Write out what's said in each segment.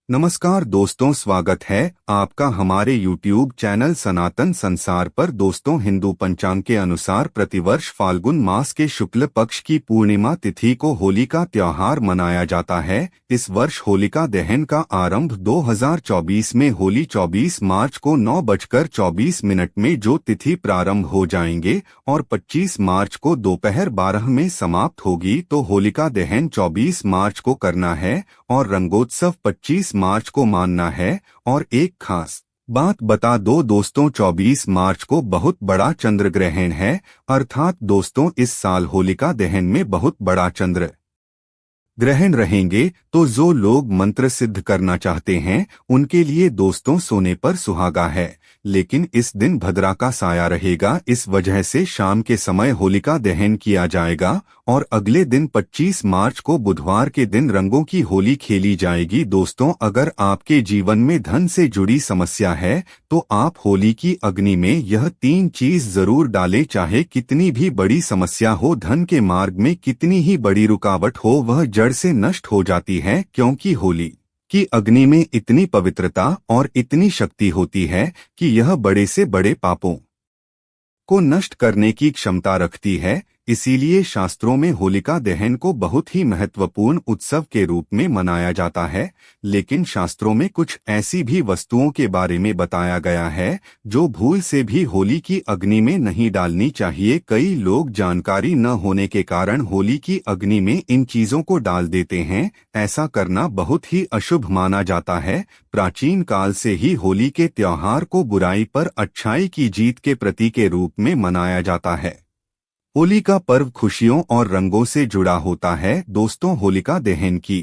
नमस्कार दोस्तों, स्वागत है आपका हमारे YouTube चैनल सनातन संसार पर। दोस्तों, हिंदू पंचांग के अनुसार प्रतिवर्ष फाल्गुन मास के शुक्ल पक्ष की पूर्णिमा तिथि को होली का त्योहार मनाया जाता है। इस वर्ष होलिका दहन का आरंभ 2024 में होली 24 मार्च को 9:24 में जो तिथि प्रारंभ हो जाएंगे और 25 मार्च को दोपहर 12 में समाप्त होगी। तो होलिका दहन 24 मार्च को करना है और रंगोत्सव 25 मार्च को मानना है। और एक खास बात बता दो दोस्तों, 24 मार्च को बहुत बड़ा चंद्र ग्रहण है। अर्थात दोस्तों, इस साल होलिका दहन में बहुत बड़ा चंद्र ग्रहण रहेंगे। तो जो लोग मंत्र सिद्ध करना चाहते हैं उनके लिए दोस्तों सोने पर सुहागा है। लेकिन इस दिन भद्रा का साया रहेगा, इस वजह से शाम के समय होलिका दहन किया जाएगा और अगले दिन 25 मार्च को बुधवार के दिन रंगों की होली खेली जाएगी। दोस्तों, अगर आपके जीवन में धन से जुड़ी समस्या है तो आप होली की अग्नि में यह 3 चीज जरूर डालें। चाहे कितनी भी बड़ी समस्या हो, धन के मार्ग में कितनी ही बड़ी रुकावट हो, वह जड़ से नष्ट हो जाती है, क्योंकि होली की अग्नि में इतनी पवित्रता और इतनी शक्ति होती है कि यह बड़े से बड़े पापों को नष्ट करने की क्षमता रखती है। इसीलिए शास्त्रों में होलिका दहन को बहुत ही महत्वपूर्ण उत्सव के रूप में मनाया जाता है। लेकिन शास्त्रों में कुछ ऐसी भी वस्तुओं के बारे में बताया गया है जो भूल से भी होली की अग्नि में नहीं डालनी चाहिए। कई लोग जानकारी न होने के कारण होली की अग्नि में इन चीजों को डाल देते हैं। ऐसा करना बहुत ही अशुभ माना जाता है। प्राचीन काल से ही होली के त्योहार को बुराई पर अच्छाई की जीत के प्रतीक के रूप में मनाया जाता है। होली का पर्व खुशियों और रंगों से जुड़ा होता है। दोस्तों, होलिका दहन की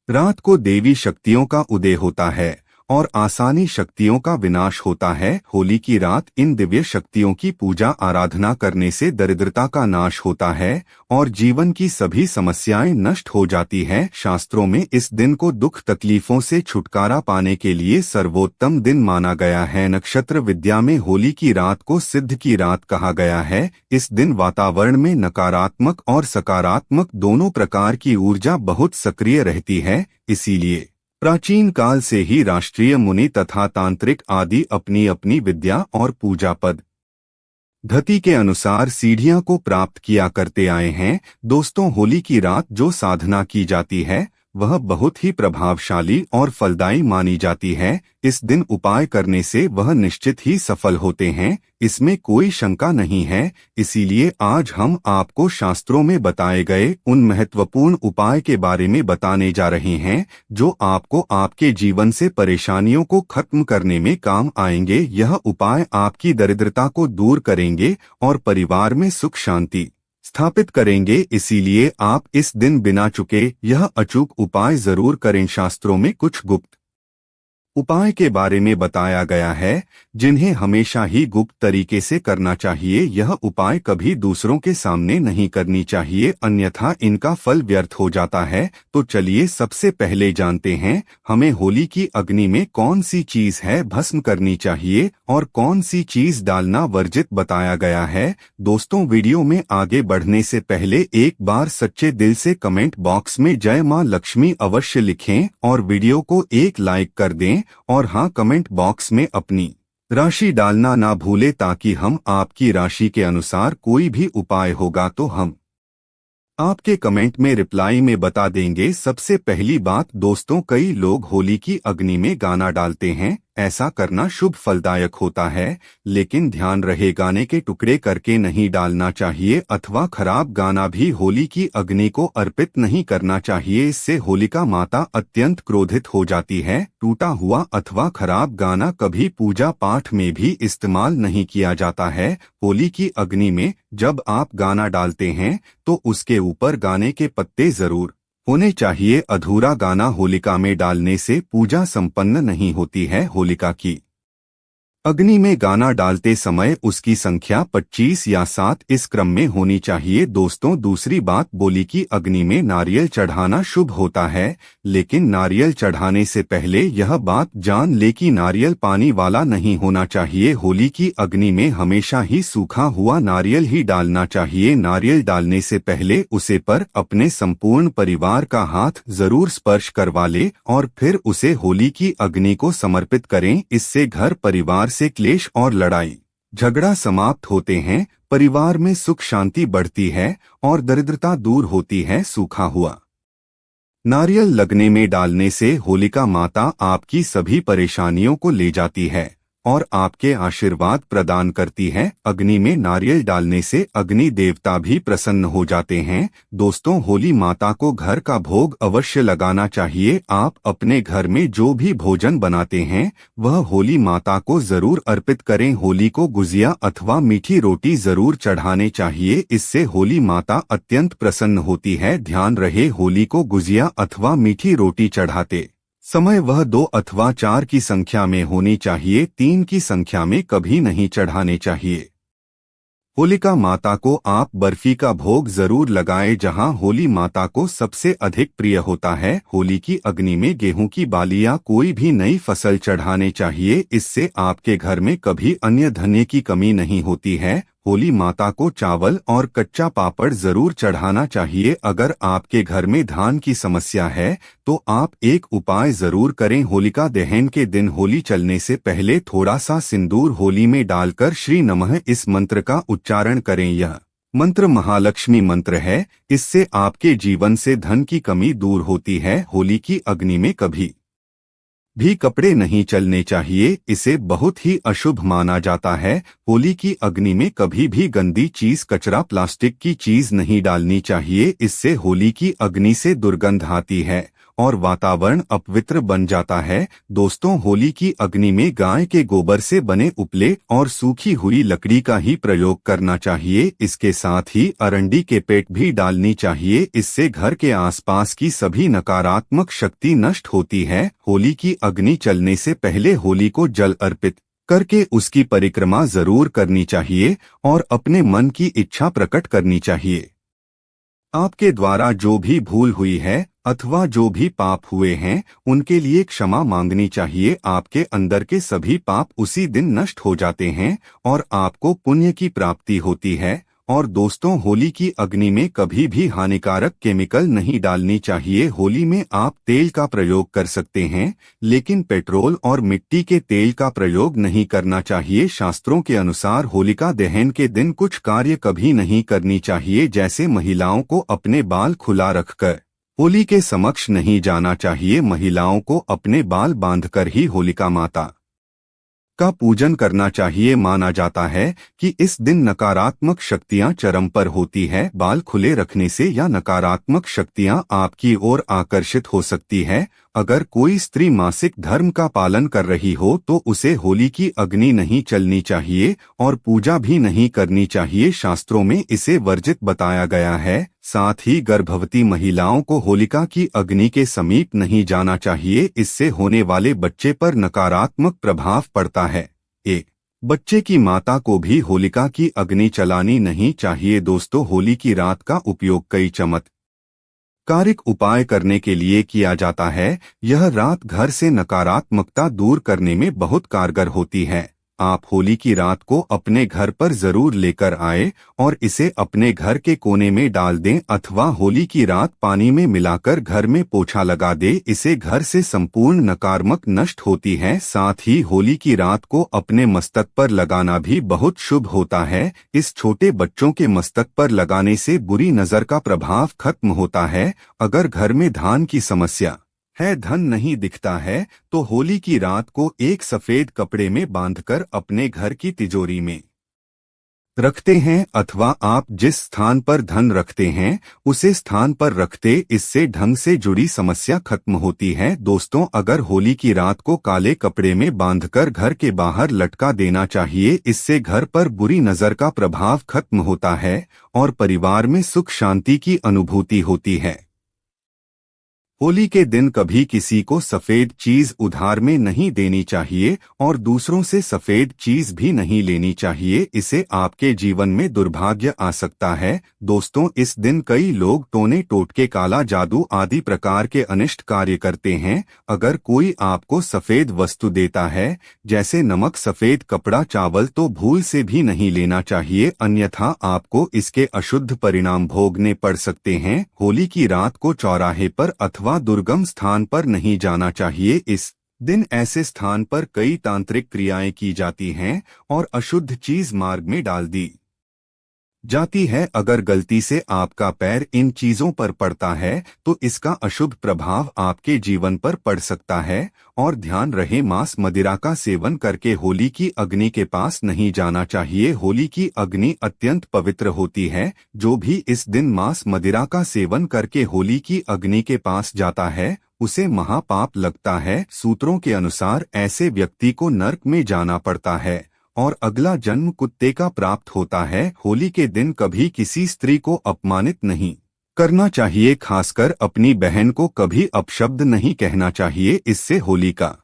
रात को देवी शक्तियों का उदय होता है और आसानी शक्तियों का विनाश होता है। होली की रात इन दिव्य शक्तियों की पूजा आराधना करने से दरिद्रता का नाश होता है और जीवन की सभी समस्याएं नष्ट हो जाती हैं। शास्त्रों में इस दिन को दुख तकलीफों से छुटकारा पाने के लिए सर्वोत्तम दिन माना गया है। नक्षत्र विद्या में होली की रात को सिद्ध की रात कहा गया है। इस दिन वातावरण में नकारात्मक और सकारात्मक दोनों प्रकार की ऊर्जा बहुत सक्रिय रहती है। इसीलिए प्राचीन काल से ही राष्ट्रीय मुनि तथा तांत्रिक आदि अपनी अपनी विद्या और पूजा पद्धति के अनुसार सीढ़ियां को प्राप्त किया करते आए हैं। दोस्तों, होली की रात जो साधना की जाती है वह बहुत ही प्रभावशाली और फलदायी मानी जाती है। इस दिन उपाय करने से वह निश्चित ही सफल होते हैं, इसमें कोई शंका नहीं है। इसीलिए आज हम आपको शास्त्रों में बताए गए उन महत्वपूर्ण उपाय के बारे में बताने जा रहे हैं जो आपको आपके जीवन से परेशानियों को खत्म करने में काम आएंगे। यह उपाय आपकी दरिद्रता को दूर करेंगे और परिवार में सुख शांति स्थापित करेंगे। इसीलिए आप इस दिन बिना चुके यह अचूक उपाय जरूर करें। शास्त्रों में कुछ गुप्त उपाय के बारे में बताया गया है जिन्हें हमेशा ही गुप्त तरीके से करना चाहिए। यह उपाय कभी दूसरों के सामने नहीं करनी चाहिए, अन्यथा इनका फल व्यर्थ हो जाता है। तो चलिए सबसे पहले जानते हैं हमें होली की अग्नि में कौन सी चीज है भस्म करनी चाहिए और कौन सी चीज डालना वर्जित बताया गया है। दोस्तों, वीडियो में आगे बढ़ने से पहले एक बार सच्चे दिल से कमेंट बॉक्स में जय मां लक्ष्मी अवश्य लिखें और वीडियो को एक लाइक कर दें। और हाँ, कमेंट बॉक्स में अपनी राशि डालना ना भूले ताकि हम आपकी राशि के अनुसार कोई भी उपाय होगा तो हम आपके कमेंट में रिप्लाई में बता देंगे। सबसे पहली बात दोस्तों, कई लोग होली की अग्नि में गाना डालते हैं। ऐसा करना शुभ फलदायक होता है, लेकिन ध्यान रहे गाने के टुकड़े करके नहीं डालना चाहिए अथवा खराब गाना भी होली की अग्नि को अर्पित नहीं करना चाहिए। इससे होलिका माता अत्यंत क्रोधित हो जाती है। टूटा हुआ अथवा खराब गाना कभी पूजा पाठ में भी इस्तेमाल नहीं किया जाता है। होली की अग्नि में जब आप गाना डालते हैं तो उसके ऊपर गाने के पत्ते जरूर होने चाहिए। अधूरा गाना होलिका में डालने से पूजा संपन्न नहीं होती है। होलिका की अग्नि में गाना डालते समय उसकी संख्या 25 या 7 इस क्रम में होनी चाहिए। दोस्तों, दूसरी बात बोली कि अग्नि में नारियल चढ़ाना शुभ होता है, लेकिन नारियल चढ़ाने से पहले यह बात जान ले कि नारियल पानी वाला नहीं होना चाहिए। होली की अग्नि में हमेशा ही सूखा हुआ नारियल ही डालना चाहिए। नारियल डालने से पहले उसे पर अपने संपूर्ण परिवार का हाथ जरूर स्पर्श करवा ले और फिर उसे होली की अग्नि को समर्पित करें। इससे घर परिवार से क्लेश और लड़ाई झगड़ा समाप्त होते हैं, परिवार में सुख शांति बढ़ती है और दरिद्रता दूर होती है। सूखा हुआ नारियल लगने में डालने से होलिका माता आपकी सभी परेशानियों को ले जाती है और आपके आशीर्वाद प्रदान करती है। अग्नि में नारियल डालने से अग्नि देवता भी प्रसन्न हो जाते हैं। दोस्तों, होली माता को घर का भोग अवश्य लगाना चाहिए। आप अपने घर में जो भी भोजन बनाते हैं वह होली माता को जरूर अर्पित करें। होली को गुजिया अथवा मीठी रोटी जरूर चढ़ाने चाहिए, इससे होली माता अत्यंत प्रसन्न होती है। ध्यान रहे, होली को गुजिया अथवा मीठी रोटी चढ़ाते समय वह 2 अथवा 4 की संख्या में होनी चाहिए, 3 की संख्या में कभी नहीं चढ़ाने चाहिए। होलिका माता को आप बर्फी का भोग जरूर लगाएं, जहां होली माता को सबसे अधिक प्रिय होता है। होली की अग्नि में गेहूं की बाली या कोई भी नई फसल चढ़ाने चाहिए, इससे आपके घर में कभी अन्य धन्य की कमी नहीं होती है। होली माता को चावल और कच्चा पापड़ जरूर चढ़ाना चाहिए। अगर आपके घर में धान की समस्या है तो आप एक उपाय जरूर करें। होलिका दहन के दिन होली चलने से पहले थोड़ा सा सिंदूर होली में डालकर श्री नमः इस मंत्र का उच्चारण करें। यह मंत्र महालक्ष्मी मंत्र है, इससे आपके जीवन से धन की कमी दूर होती है। होली की अग्नि में कभी भी कपड़े नहीं चलने चाहिए, इसे बहुत ही अशुभ माना जाता है। होली की अग्नि में कभी भी गंदी चीज, कचरा, प्लास्टिक की चीज नहीं डालनी चाहिए, इससे होली की अग्नि से दुर्गंध आती है और वातावरण अपवित्र बन जाता है। दोस्तों, होली की अग्नि में गाय के गोबर से बने उपले और सूखी हुई लकड़ी का ही प्रयोग करना चाहिए। इसके साथ ही अरंडी के पेट भी डालनी चाहिए, इससे घर के आसपास की सभी नकारात्मक शक्ति नष्ट होती है। होली की अग्नि चलने से पहले होली को जल अर्पित करके उसकी परिक्रमा जरूर करनी चाहिए और अपने मन की इच्छा प्रकट करनी चाहिए। आपके द्वारा जो भी भूल हुई है अथवा जो भी पाप हुए हैं उनके लिए क्षमा मांगनी चाहिए। आपके अंदर के सभी पाप उसी दिन नष्ट हो जाते हैं और आपको पुण्य की प्राप्ति होती है। और दोस्तों, होली की अग्नि में कभी भी हानिकारक केमिकल नहीं डालनी चाहिए। होली में आप तेल का प्रयोग कर सकते हैं, लेकिन पेट्रोल और मिट्टी के तेल का प्रयोग नहीं करना चाहिए। शास्त्रों के अनुसार होलिका दहन के दिन कुछ कार्य कभी नहीं करनी चाहिए, जैसे महिलाओं को अपने बाल खुला रखकर होली के समक्ष नहीं जाना चाहिए। महिलाओं को अपने बाल बांधकर ही होलिका माता का पूजन करना चाहिए। माना जाता है कि इस दिन नकारात्मक शक्तियां चरम पर होती है। बाल खुले रखने से या नकारात्मक शक्तियां आपकी ओर आकर्षित हो सकती है। अगर कोई स्त्री मासिक धर्म का पालन कर रही हो तो उसे होली की अग्नि नहीं चलनी चाहिए और पूजा भी नहीं करनी चाहिए। शास्त्रों में इसे वर्जित बताया गया है। साथ ही गर्भवती महिलाओं को होलिका की अग्नि के समीप नहीं जाना चाहिए, इससे होने वाले बच्चे पर नकारात्मक प्रभाव पड़ता है। बच्चे की माता को भी होलिका की अग्नि चलानी नहीं चाहिए। दोस्तों, होली की रात का उपयोग कई चमत्कारिक उपाय करने के लिए किया जाता है। यह रात घर से नकारात्मकता दूर करने में बहुत कारगर होती है। आप होली की रात को अपने घर पर जरूर लेकर आए और इसे अपने घर के कोने में डाल दें अथवा होली की रात पानी में मिलाकर घर में पोछा लगा दे। इसे घर से संपूर्ण नकारात्मक नष्ट होती है। साथ ही होली की रात को अपने मस्तक पर लगाना भी बहुत शुभ होता है। इस छोटे बच्चों के मस्तक पर लगाने से बुरी नजर का प्रभाव खत्म होता है। अगर घर में धान की समस्या है, धन नहीं दिखता है, तो होली की रात को एक सफेद कपड़े में बांधकर अपने घर की तिजोरी में रखते हैं अथवा आप जिस स्थान पर धन रखते हैं उसे स्थान पर रखते, इससे ढंग से जुड़ी समस्या खत्म होती है। दोस्तों, अगर होली की रात को काले कपड़े में बांधकर घर के बाहर लटका देना चाहिए, इससे घर पर बुरी नजर का प्रभाव खत्म होता है और परिवार में सुख शांति की अनुभूति होती है। होली के दिन कभी किसी को सफेद चीज उधार में नहीं देनी चाहिए और दूसरों से सफेद चीज भी नहीं लेनी चाहिए, इसे आपके जीवन में दुर्भाग्य आ सकता है। दोस्तों, इस दिन कई लोग टोने टोटके, काला जादू आदि प्रकार के अनिष्ट कार्य करते हैं। अगर कोई आपको सफेद वस्तु देता है जैसे नमक, सफेद कपड़ा, चावल, तो भूल से भी नहीं लेना चाहिए, अन्यथा आपको इसके अशुद्ध परिणाम भोगने पड़ सकते हैं। होली की रात को चौराहे पर अथवा दुर्गम स्थान पर नहीं जाना चाहिए। इस दिन ऐसे स्थान पर कई तांत्रिक क्रियाएं की जाती हैं और अशुद्ध चीज मार्ग में डाल दी जाती है। अगर गलती से आपका पैर इन चीजों पर पड़ता है तो इसका अशुभ प्रभाव आपके जीवन पर पड़ सकता है। और ध्यान रहे, मांस मदिरा का सेवन करके होली की अग्नि के पास नहीं जाना चाहिए। होली की अग्नि अत्यंत पवित्र होती है। जो भी इस दिन मांस मदिरा का सेवन करके होली की अग्नि के पास जाता है उसे महापाप लगता है। सूत्रों के अनुसार ऐसे व्यक्ति को नर्क में जाना पड़ता है और अगला जन्म कुत्ते का प्राप्त होता है। होली के दिन कभी किसी स्त्री को अपमानित नहीं करना चाहिए, खासकर अपनी बहन को कभी अपशब्द नहीं कहना चाहिए, इससे होली का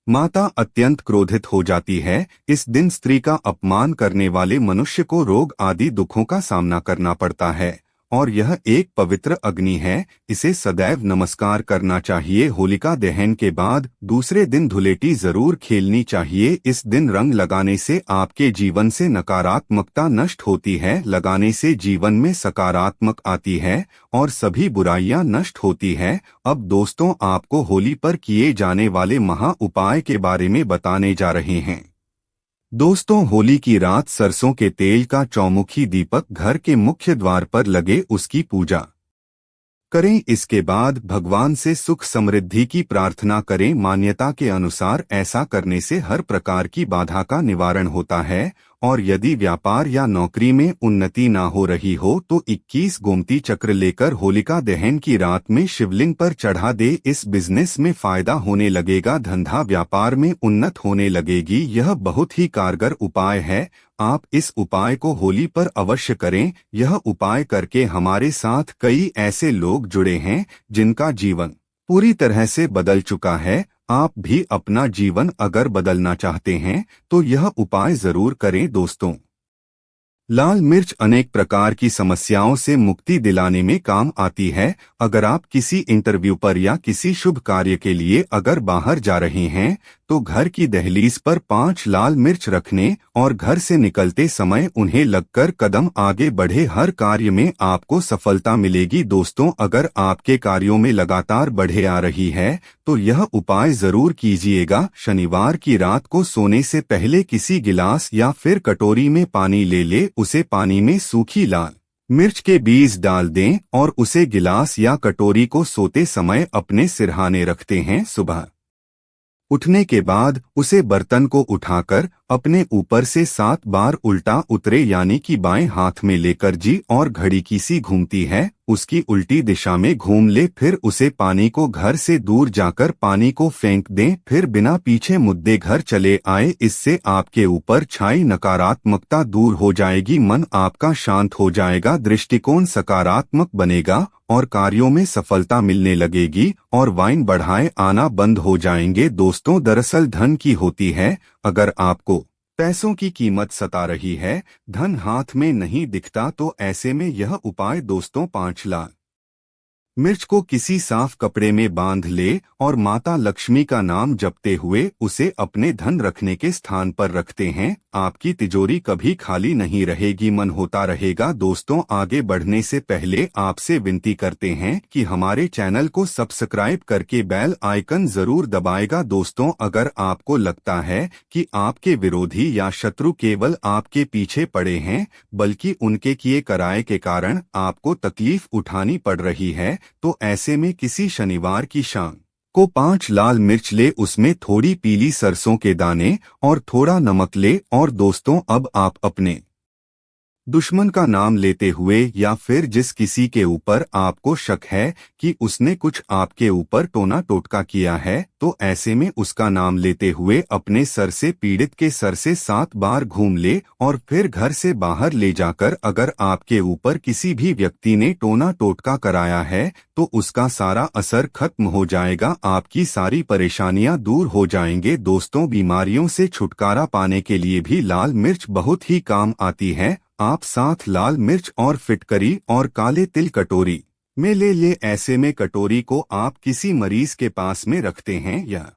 माता अत्यंत क्रोधित हो जाती है। इस दिन स्त्री का अपमान करने वाले मनुष्य को रोग आदि दुखों का सामना करना पड़ता है और यह एक पवित्र अग्नि है, इसे सदैव नमस्कार करना चाहिए। होलिका दहन के बाद दूसरे दिन धुलेटी जरूर खेलनी चाहिए। इस दिन रंग लगाने से आपके जीवन से नकारात्मकता नष्ट होती है, लगाने से जीवन में सकारात्मक आती है और सभी बुराइयां नष्ट होती है। अब दोस्तों, आपको होली पर किए जाने वाले महा उपाय के बारे में बताने जा रहे हैं। दोस्तों, होली की रात सरसों के तेल का चौमुखी दीपक घर के मुख्य द्वार पर लगे उसकी पूजा करें। इसके बाद भगवान से सुख समृद्धि की प्रार्थना करें। मान्यता के अनुसार ऐसा करने से हर प्रकार की बाधा का निवारण होता है और यदि व्यापार या नौकरी में उन्नति ना हो रही हो तो 21 गोमती चक्र लेकर होलिका दहन की रात में शिवलिंग पर चढ़ा दे। इस बिजनेस में फायदा होने लगेगा, धंधा व्यापार में उन्नत होने लगेगी। यह बहुत ही कारगर उपाय है। आप इस उपाय को होली पर अवश्य करें। यह उपाय करके हमारे साथ कई ऐसे लोग जुड़े हैं जिनका जीवन पूरी तरह से बदल चुका है। आप भी अपना जीवन अगर बदलना चाहते हैं तो यह उपाय जरूर करें। दोस्तों, लाल मिर्च अनेक प्रकार की समस्याओं से मुक्ति दिलाने में काम आती है। अगर आप किसी इंटरव्यू पर या किसी शुभ कार्य के लिए अगर बाहर जा रहे हैं तो घर की दहलीज पर 5 लाल मिर्च रखने और घर से निकलते समय उन्हें लगकर कदम आगे बढ़े, हर कार्य में आपको सफलता मिलेगी। दोस्तों, अगर आपके कार्यों में लगातार बढ़े आ रही है तो यह उपाय जरूर कीजिएगा। शनिवार की रात को सोने से पहले किसी गिलास या फिर कटोरी में पानी ले उसे पानी में सूखी लाल मिर्च के बीज डाल दें और उसे गिलास या कटोरी को सोते समय अपने सिरहाने रखते हैं। सुबह उठने के बाद उसे बर्तन को उठाकर अपने ऊपर से 7 बार उल्टा उतरे यानी कि बाएं हाथ में लेकर जी और घड़ी की सी घूमती है उसकी उल्टी दिशा में घूम ले, फिर उसे पानी को घर से दूर जाकर पानी को फेंक दें, फिर बिना पीछे मुद्दे घर चले आए। इससे आपके ऊपर छाई नकारात्मकता दूर हो जाएगी, मन आपका शांत हो जाएगा, दृष्टिकोण सकारात्मक बनेगा और कार्यों में सफलता मिलने लगेगी और वाइन बढ़ाए आना बंद हो जाएंगे। दोस्तों, दरअसल धन की होती है। अगर आपको पैसों की कीमत सता रही है, धन हाथ में नहीं दिखता, तो ऐसे में यह उपाय दोस्तों 5 लाल मिर्च को किसी साफ कपड़े में बांध ले और माता लक्ष्मी का नाम जपते हुए उसे अपने धन रखने के स्थान पर रखते हैं। आपकी तिजोरी कभी खाली नहीं रहेगी, मन होता रहेगा। दोस्तों, आगे बढ़ने से पहले आपसे विनती करते हैं कि हमारे चैनल को सब्सक्राइब करके बेल आइकन जरूर दबाएगा। दोस्तों, अगर आपको लगता है कि आपके विरोधी या शत्रु केवल आपके पीछे पड़े हैं बल्कि उनके किए कराए के कारण आपको तकलीफ उठानी पड़ रही है, तो ऐसे में किसी शनिवार की शाम को 5 लाल मिर्च ले, उसमें थोड़ी पीली सरसों के दाने और थोड़ा नमक ले और दोस्तों अब आप अपने दुश्मन का नाम लेते हुए या फिर जिस किसी के ऊपर आपको शक है कि उसने कुछ आपके ऊपर टोना टोटका किया है, तो ऐसे में उसका नाम लेते हुए अपने सर से पीड़ित के सर से 7 बार घूम ले और फिर घर से बाहर ले जाकर अगर आपके ऊपर किसी भी व्यक्ति ने टोना टोटका कराया है तो उसका सारा असर खत्म हो जाएगा, आपकी सारी परेशानियां दूर हो जाएंगे। दोस्तों, बीमारियों से छुटकारा पाने के लिए भी लाल मिर्च बहुत ही काम आती है। आप साथ लाल मिर्च और फिटकरी और काले तिल कटोरी में ले ऐसे में कटोरी को आप किसी मरीज के पास में रखते हैं या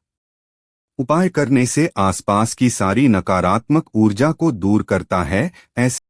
उपाय करने से आसपास की सारी नकारात्मक ऊर्जा को दूर करता है। ऐसे